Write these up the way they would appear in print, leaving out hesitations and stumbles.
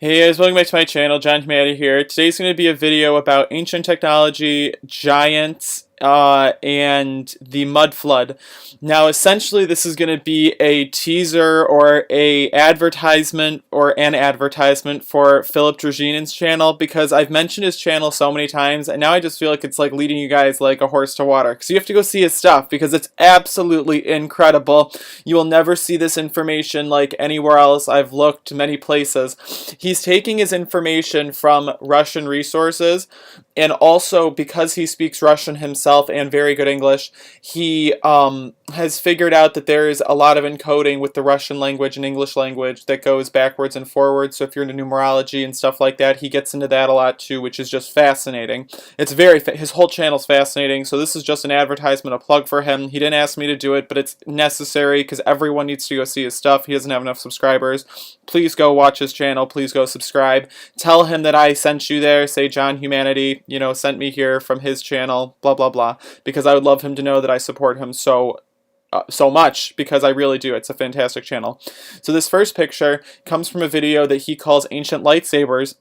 Hey guys, welcome back to my channel. John Humanity here. Today's going to be a video about ancient technology, giants, and the mud flood. Now, essentially, this is going to be a teaser or an advertisement for Philip Draginen's channel, because I've mentioned his channel so many times, and now I just feel like it's like leading you guys like a horse to water. Because you have to go see his stuff, because it's absolutely incredible. You will never see this information like anywhere else. I've looked many places. He's taking his information from Russian resources, and also because he speaks Russian himself and very good English, he has figured out that there is a lot of encoding with the Russian language and English language that goes backwards and forwards. So if you're into numerology and stuff like that, he gets into that a lot too, which is just fascinating. It's his whole channel's fascinating. So this is just an advertisement, a plug for him. He didn't ask me to do it, but it's necessary because everyone needs to go see his stuff. He doesn't have enough subscribers. Please go watch his channel. Please go subscribe. Tell him that I sent you there. Say John Humanity, sent me here from his channel, blah, blah, blah. Because I would love him to know that I support him so much, because I really do. It's a fantastic channel. So this first picture comes from a video that he calls Ancient Lightsabers.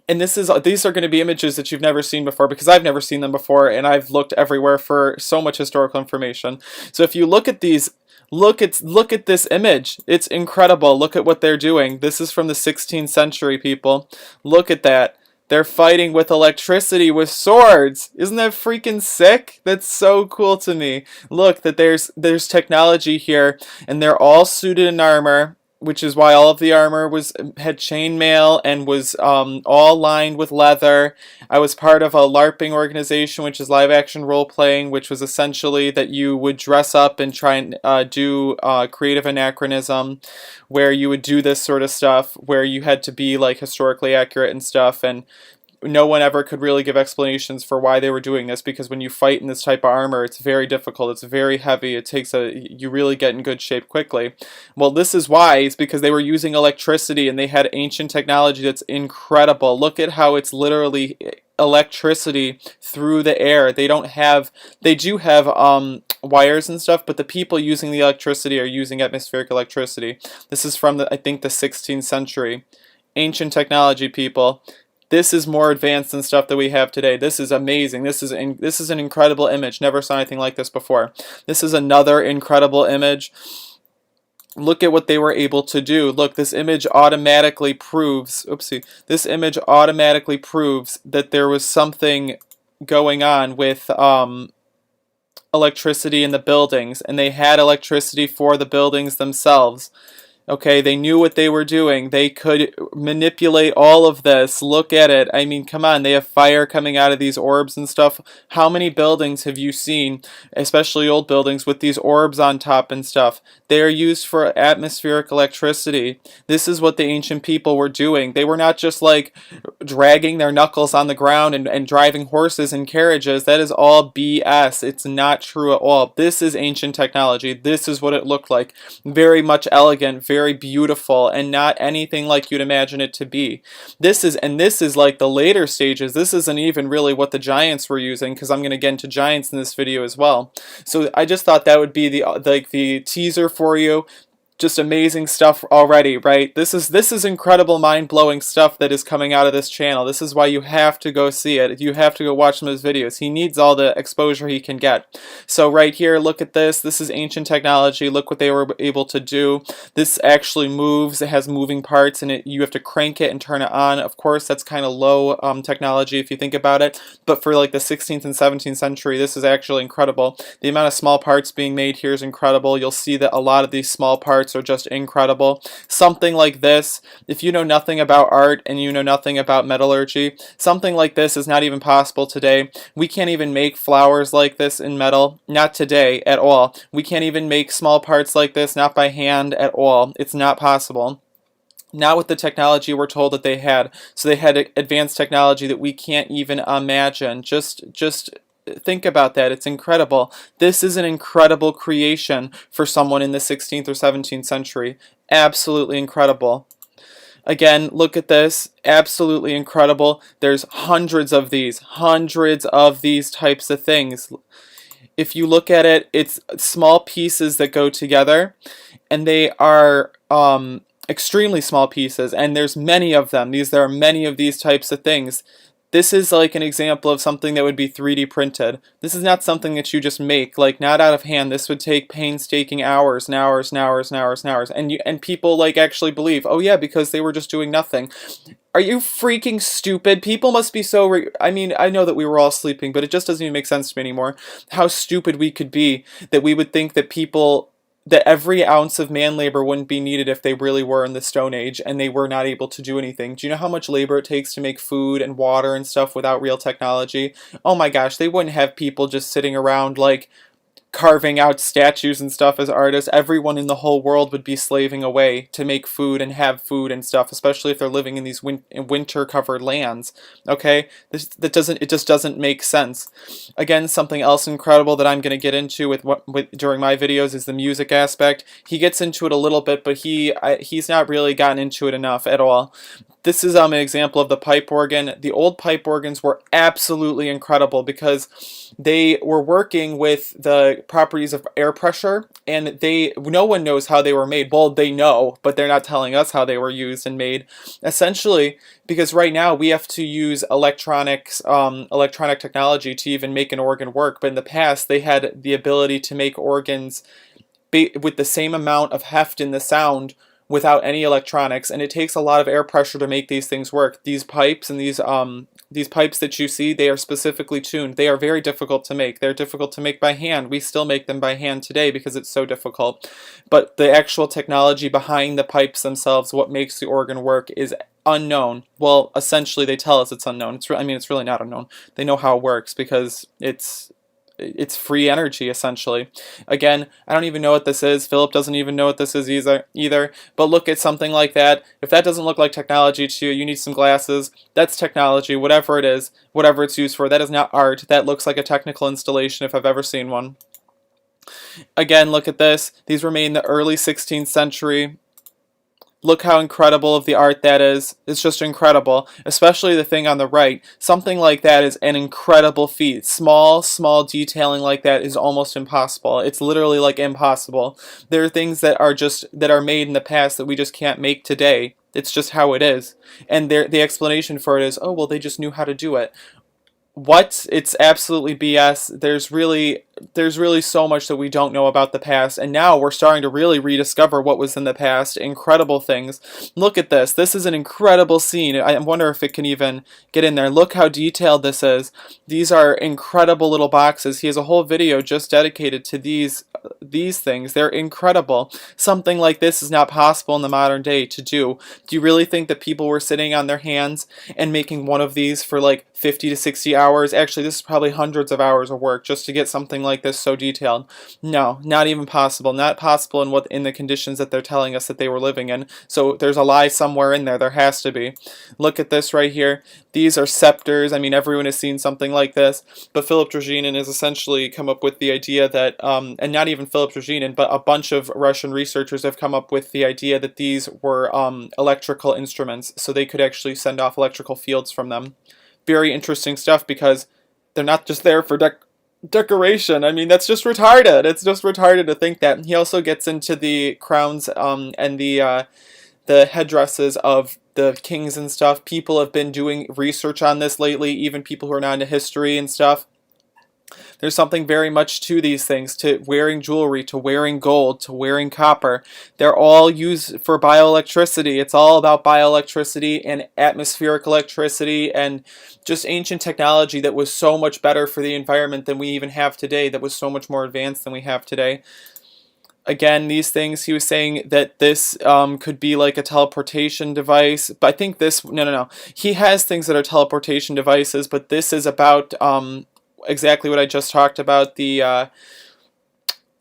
And these are going to be images that you've never seen before, because I've never seen them before, and I've looked everywhere for so much historical information. So if you look at these, look at this image. It's incredible. Look at what they're doing. This is from the 16th century, people. Look at that. They're fighting with electricity with swords. Isn't that freaking sick? That's so cool to me. Look, that there's technology here, and they're all suited in armor, which is why all of the armor had chainmail and was all lined with leather. I was part of a LARPing organization, which is live action role playing, which was essentially that you would dress up and try and do creative anachronism, where you would do this sort of stuff, where you had to be like historically accurate and stuff, and no one ever could really give explanations for why they were doing this, because when you fight in this type of armor, it's very difficult, it's very heavy, you really get in good shape quickly. Well, this is why. It's because they were using electricity, and they had ancient technology that's incredible. Look at how it's literally electricity through the air. They do have wires and stuff, but the people using the electricity are using atmospheric electricity. This is from I think the 16th century. Ancient technology, people. This is more advanced than stuff that we have today. This is amazing. This is an incredible image. Never saw anything like this before. This is another incredible image. Look at what they were able to do. Look, this image automatically proves, this image automatically proves that there was something going on with electricity in the buildings, and they had electricity for the buildings themselves. Okay, they knew what they were doing. They could manipulate all of this. Look at it. I mean, come on. They have fire coming out of these orbs and stuff. How many buildings have you seen, especially old buildings, with these orbs on top and stuff? They are used for atmospheric electricity. This is what the ancient people were doing. They were not just like dragging their knuckles on the ground and driving horses and carriages. That is all BS. It's not true at all. This is ancient technology. This is what it looked like. Very much elegant, very beautiful, and not anything like you'd imagine it to be. This is like the later stages. This isn't even really what the giants were using, because I'm going to get into giants in this video as well. So I just thought that would be the teaser for you. Just amazing stuff already, right? This is incredible, mind-blowing stuff that is coming out of this channel. This is why you have to go see it. You have to go watch some of his videos. He needs all the exposure he can get. So right here, look at this. This is ancient technology. Look what they were able to do. This actually moves. It has moving parts, and you have to crank it and turn it on. Of course, that's kind of low technology if you think about it. But for like the 16th and 17th century, this is actually incredible. The amount of small parts being made here is incredible. You'll see that a lot of these small parts are just incredible. Something like this, if you know nothing about art and you know nothing about metallurgy, something like this is not even possible today. We can't even make flowers like this in metal, not today at all. We can't even make small parts like this, not by hand at all. It's not possible. Not with the technology we're told that they had. So they had advanced technology that we can't even imagine. Just think about that. It's incredible. This is an incredible creation for someone in the 16th or 17th century. Absolutely incredible. Again, look at this. Absolutely incredible. There's hundreds of these types of things. If you look at it, it's small pieces that go together, and they are extremely small pieces, and there's many of them. There are many of these types of things. This is like an example of something that would be 3D printed. This is not something that you just make, like not out of hand. This would take painstaking hours and hours and hours and hours and hours. And people like actually believe, oh yeah, because they were just doing nothing. Are you freaking stupid? People must be so... I mean, I know that we were all sleeping, but it just doesn't even make sense to me anymore. How stupid we could be that we would think that that every ounce of man labor wouldn't be needed if they really were in the Stone Age and they were not able to do anything. Do you know how much labor it takes to make food and water and stuff without real technology? Oh my gosh, they wouldn't have people just sitting around like carving out statues and stuff as artists. Everyone in the whole world would be slaving away to make food and have food and stuff, especially if they're living in these winter-covered lands. Okay, it just doesn't make sense. Again, something else incredible that I'm going to get into during my videos is the music aspect. He gets into it a little bit, but he's not really gotten into it enough at all. This is an example of the pipe organ. The old pipe organs were absolutely incredible because they were working with the properties of air pressure, and no one knows how they were made. Well, they know, but they're not telling us how they were used and made. Essentially, because right now we have to use electronic technology to even make an organ work, but in the past they had the ability to make organs with the same amount of heft in the sound without any electronics, and it takes a lot of air pressure to make these things work. These pipes and these pipes that you see, they are specifically tuned. They are very difficult to make. They're difficult to make by hand. We still make them by hand today because it's so difficult. But the actual technology behind the pipes themselves, what makes the organ work, is unknown. Well, essentially they tell us it's unknown. I mean, it's really not unknown. They know how it works because it's free energy, essentially. Again, I don't even know what this is. Philip doesn't even know what this is either. But look at something like that. If that doesn't look like technology to you, you need some glasses. That's technology, whatever it is, whatever it's used for. That is not art. That looks like a technical installation if I've ever seen one. Again, look at this. These were made in the early 16th century. Look how incredible of the art that is. It's just incredible. Especially the thing on the right. Something like that is an incredible feat. Small detailing like that is almost impossible. It's literally like impossible. There are things that are made in the past that we just can't make today. It's just how it is. And the explanation for it is, oh, well, they just knew how to do it. What? It's absolutely BS. There's really so much that we don't know about the past, and now we're starting to really rediscover what was in the past. Incredible things. Look at this. This is an incredible scene. I wonder if it can even get in there. Look how detailed this is. These are incredible little boxes. He has a whole video just dedicated to these things. They're incredible. Something like this is not possible in the modern day to do. Do you really think that people were sitting on their hands and making one of these for like 50 to 60 hours? Actually, this is probably hundreds of hours of work just to get something like this so detailed. No, not even possible. Not possible in the conditions that they're telling us that they were living in. So there's a lie somewhere in there. There has to be. Look at this right here. These are scepters. I mean, everyone has seen something like this. But Philip Drozhinin has essentially come up with the idea that, and not even Philip Drozhinin, but a bunch of Russian researchers have come up with the idea that these were electrical instruments, so they could actually send off electrical fields from them. Very interesting stuff because they're not just there for decoration. I mean, that's just retarded. It's just retarded to think that. He also gets into the crowns and the headdresses of the kings and stuff. People have been doing research on this lately, even people who are not into history and stuff. There's something very much to these things, to wearing jewelry, to wearing gold, to wearing copper. They're all used for bioelectricity. It's all about bioelectricity and atmospheric electricity and just ancient technology that was so much better for the environment than we even have today, that was so much more advanced than we have today. Again, these things, he was saying that this could be like a teleportation device, but I think this, no. He has things that are teleportation devices, but this is about exactly what I just talked about, the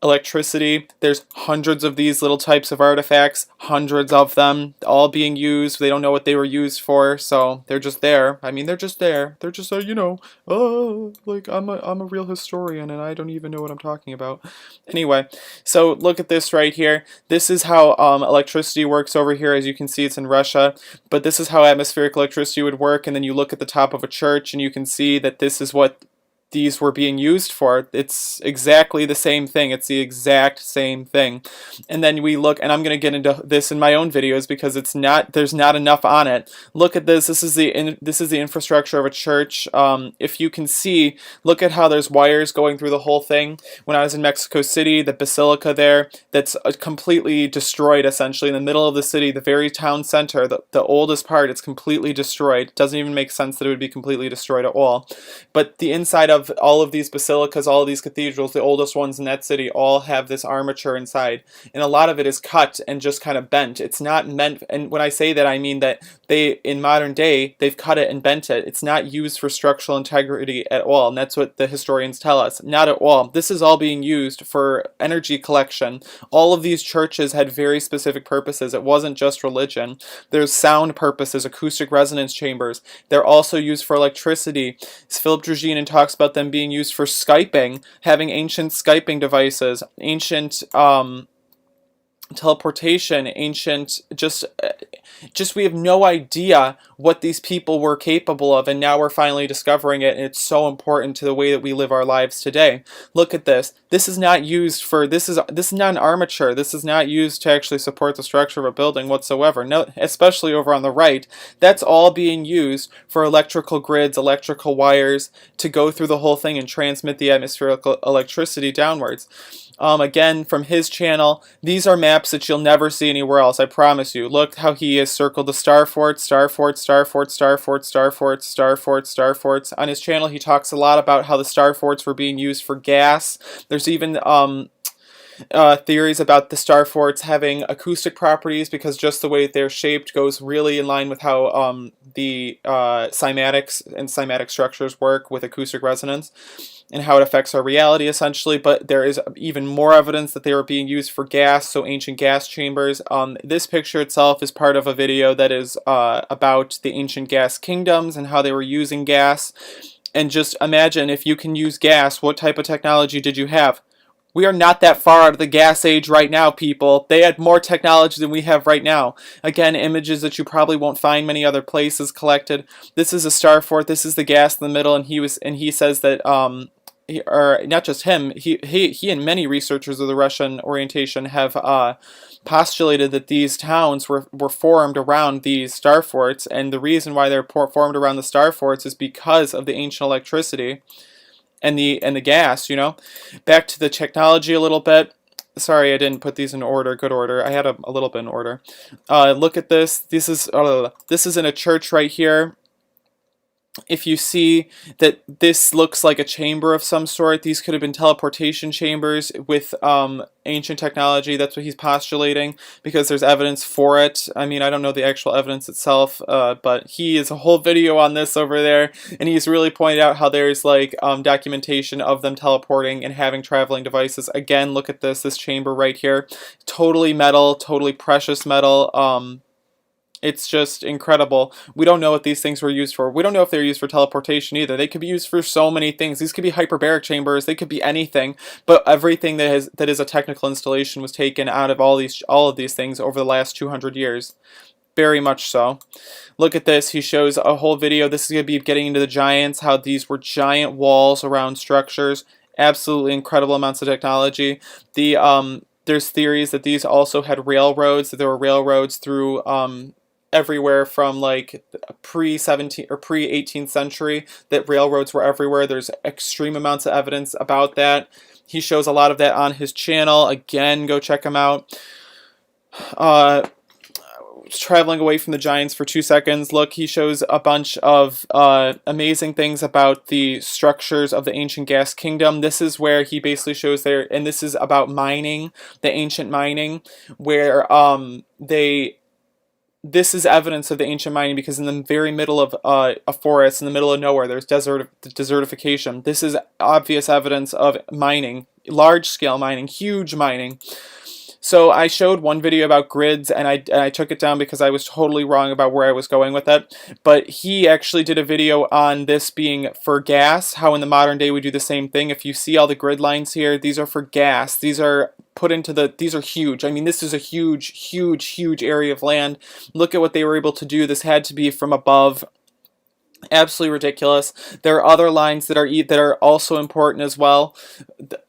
electricity. There's hundreds of these little types of artifacts, hundreds of them, all being used. They don't know what they were used for, so they're just there. I mean, they're just there. They're just, you know, oh, like I'm a real historian and I don't even know what I'm talking about. Anyway, so look at this right here. This is how electricity works over here. As you can see, it's in Russia, but this is how atmospheric electricity would work. And then you look at the top of a church and you can see that this is what these were being used for. It's exactly the same thing. It's the exact same thing. And then we look, and I'm going to get into this in my own videos because there's not enough on it. Look at this. This is the infrastructure of a church. If you can see, look at how there's wires going through the whole thing. When I was in Mexico City, the basilica there, that's completely destroyed essentially in the middle of the city, the very town center, the oldest part, it's completely destroyed. It doesn't even make sense that it would be completely destroyed at all. But the inside of all of these basilicas, all of these cathedrals, the oldest ones in that city, all have this armature inside. And a lot of it is cut and just kind of bent. It's not meant, and when I say that, I mean that in modern day, they've cut it and bent it. It's not used for structural integrity at all, and that's what the historians tell us. Not at all. This is all being used for energy collection. All of these churches had very specific purposes. It wasn't just religion. There's sound purposes, acoustic resonance chambers. They're also used for electricity. Philip Dragin talks about them being used for Skyping, having ancient Skyping devices, ancient teleportation, ancient just we have no idea what these people were capable of, and now we're finally discovering it, and it's so important to the way that we live our lives today. Look at this. This is not used for, this is not an armature. This is not used to actually support the structure of a building whatsoever. No, especially over on the right. That's all being used for electrical grids, electrical wires to go through the whole thing and transmit the atmospheric electricity downwards. Again, from his channel, these are maps that you'll never see anywhere else, I promise you. Look how he has circled the star forts, star forts, star forts, star forts, star forts, star forts, star forts. On his channel, he talks a lot about how the star forts were being used for gas. There's even theories about the star forts having acoustic properties because just the way they're shaped goes really in line with how the cymatics and cymatic structures work with acoustic resonance and how it affects our reality essentially. But there is even more evidence that they were being used for gas, so ancient gas chambers. This picture itself is part of a video that is about the ancient gas kingdoms and how they were using gas. And just imagine, if you can use gas, what type of technology did you have? We are not that far out of the gas age right now, people. They had more technology than we have right now. Again, images that you probably won't find many other places collected. This is a star fort. This is the gas in the middle, and he says that or not just him. He and many researchers of the Russian orientation have postulated that these towns were formed around these star forts, and the reason why they're formed around the star forts is because of the ancient electricity and the gas, you know. Back to the technology a little bit. Sorry, I didn't put these in order, good order. I had a little bit in order. Look at this. This is in a church right here. If you see that this looks like a chamber of some sort, these could have been teleportation chambers with ancient technology. That's what he's postulating because there's evidence for it. I mean, I don't know the actual evidence itself, but he has a whole video on this over there, and he's really pointed out how there's like documentation of them teleporting and having traveling devices. Again, look at this chamber right here. Totally metal, totally precious metal. It's just incredible. We don't know what these things were used for. We don't know if they're used for teleportation either. They could be used for so many things. These could be hyperbaric chambers. They could be anything. But everything that is a technical installation was taken out of all of these things over the last 200 years. Very much so. Look at this. He shows a whole video. This is going to be getting into the giants, how these were giant walls around structures. Absolutely incredible amounts of technology. There's theories that these also had railroads, that there were railroads through everywhere from like pre-17th or pre-18th century, that railroads were everywhere. There's extreme amounts of evidence about that. He shows a lot of that on his channel. Again, go check him out. Traveling away from the giants for 2 seconds, look, he shows a bunch of amazing things about the structures of the ancient gas kingdom. This is where he basically shows there, and this is about mining, the ancient mining, where this is evidence of the ancient mining because in the very middle of a forest, in the middle of nowhere, there's desertification. This is obvious evidence of mining, large-scale mining, huge mining. So I showed one video about grids, and I took it down because I was totally wrong about where I was going with it. But he actually did a video on this being for gas, how in the modern day we do the same thing. If you see all the grid lines here, these are for gas. These are put into these are huge. I mean, this is a huge, huge, huge area of land. Look at what they were able to do. This had to be from above Absolutely ridiculous. There are other lines that are also important as well,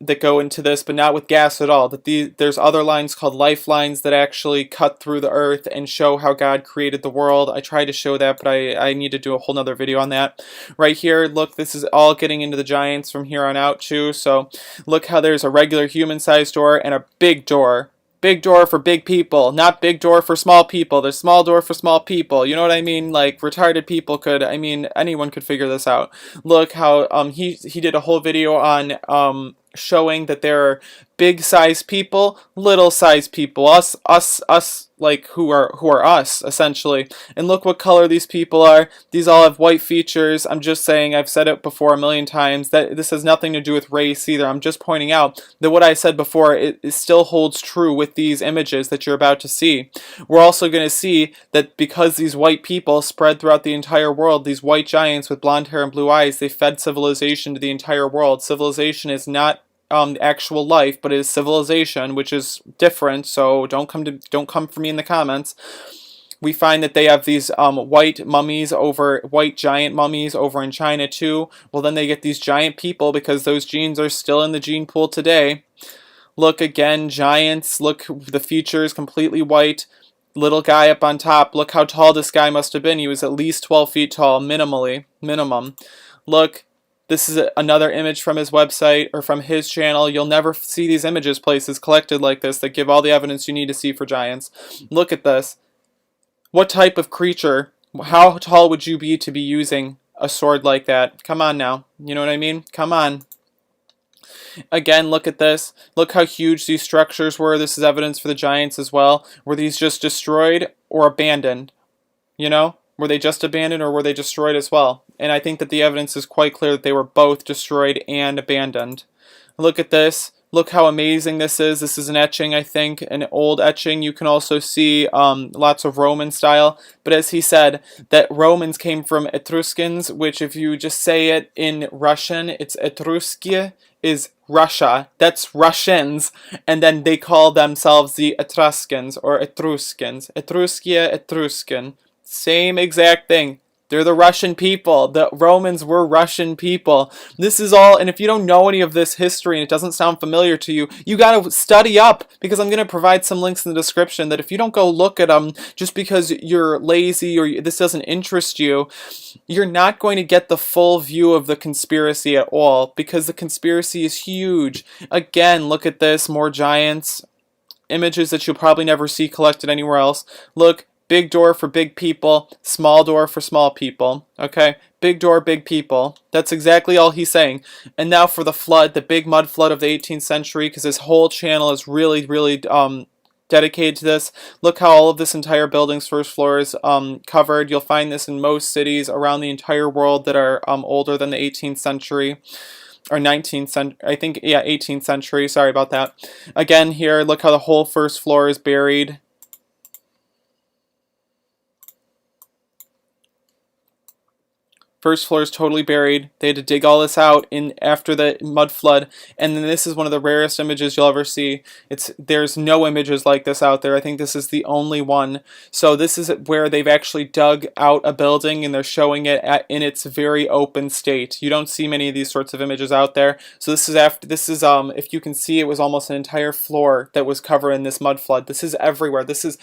that go into this, but not with gas at all. There's other lines called lifelines that actually cut through the earth and show how God created the world. I tried to show that, but I need to do a whole nother video on that. Right here, look, this is all getting into the giants from here on out too. So look how there's a regular human-sized door and a big door. Big door for big people, not big door for small people. There's small door for small people. You know what I mean? Like, retarded people could, I mean, anyone could figure this out. Look how he did a whole video on showing that there are big size people, little size people, us like who are us essentially. And look what color these people are. These all have white features. I'm just saying, I've said it before a million times, that this has nothing to do with race either. I'm just pointing out that what I said before, it still holds true with these images that you're about to see. We're also going to see that because these white people spread throughout the entire world, these white giants with blonde hair and blue eyes, they fed civilization to the entire world. Civilization is not actual life, but it is civilization, which is different. So don't come for me in the comments. We find that they have these white giant mummies over in China too. Well, then they get these giant people because those genes are still in the gene pool today. Look again, giants. Look, the features completely white. Little guy up on top. Look how tall this guy must have been. He was at least 12 feet tall, minimum. Look. This is another image from his website, or from his channel. You'll never see these images places collected like this that give all the evidence you need to see for giants. Look at this. What type of creature, how tall would you be to be using a sword like that? Come on now. You know what I mean? Come on. Again, look at this. Look how huge these structures were. This is evidence for the giants as well. Were these just destroyed or abandoned? You know? Were they just abandoned or were they destroyed as well? And I think that the evidence is quite clear that they were both destroyed and abandoned. Look at this. Look how amazing this is. This is an etching, I think, an old etching. You can also see lots of Roman style. But as he said, that Romans came from Etruscans, which if you just say it in Russian, it's Etruskia, is Russia. That's Russians. And then they call themselves the Etruscans or Etruscans. Etruskia, Etruscan. Same exact thing. They're the Russian people. The Romans were Russian people. This is all, and if you don't know any of this history and it doesn't sound familiar to you, you gotta study up, because I'm gonna provide some links in the description that if you don't go look at them just because you're lazy or this doesn't interest you, you're not going to get the full view of the conspiracy at all, because the conspiracy is huge. Again, look at this, more giants. Images that you'll probably never see collected anywhere else. Look. Big door for big people, small door for small people, okay? Big door, big people. That's exactly all he's saying. And now for the flood, the big mud flood of the 18th century, because his whole channel is really dedicated to this. Look how all of this entire building's first floor is covered. You'll find this in most cities around the entire world that are older than the 18th century. Or 19th century, I think, yeah, 18th century, sorry about that. Again here, look how the whole first floor is buried. First floor is totally buried. They had to dig all this out after the mud flood, and then this is one of the rarest images you'll ever see. There's no images like this out there. I think this is the only one. So this is where they've actually dug out a building and they're showing it in its very open state. You don't see many of these sorts of images out there. So this is if you can see, it was almost an entire floor that was covered in this mud flood. This is everywhere. This is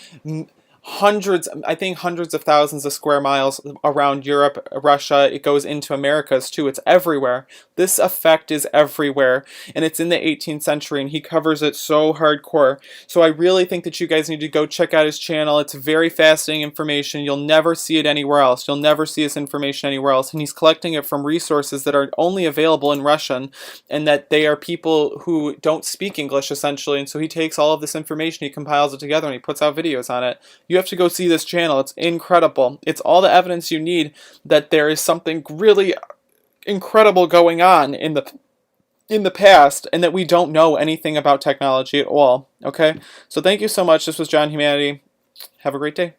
hundreds, I think hundreds of thousands of square miles around Europe, Russia. It goes into Americas too. It's everywhere. This effect is everywhere, and it's in the 18th century, and he covers it so hardcore. So I really think that you guys need to go check out his channel. It's very fascinating information. You'll never see it anywhere else. You'll never see this information anywhere else, and he's collecting it from resources that are only available in Russian, and that they are people who don't speak English essentially, and so he takes all of this information, he compiles it together, and he puts out videos on it. You have to go see this channel. It's incredible. It's all the evidence you need that there is something really incredible going on in the past, and that we don't know anything about technology at all. Okay? So thank you so much. This was John Humanity. Have a great day.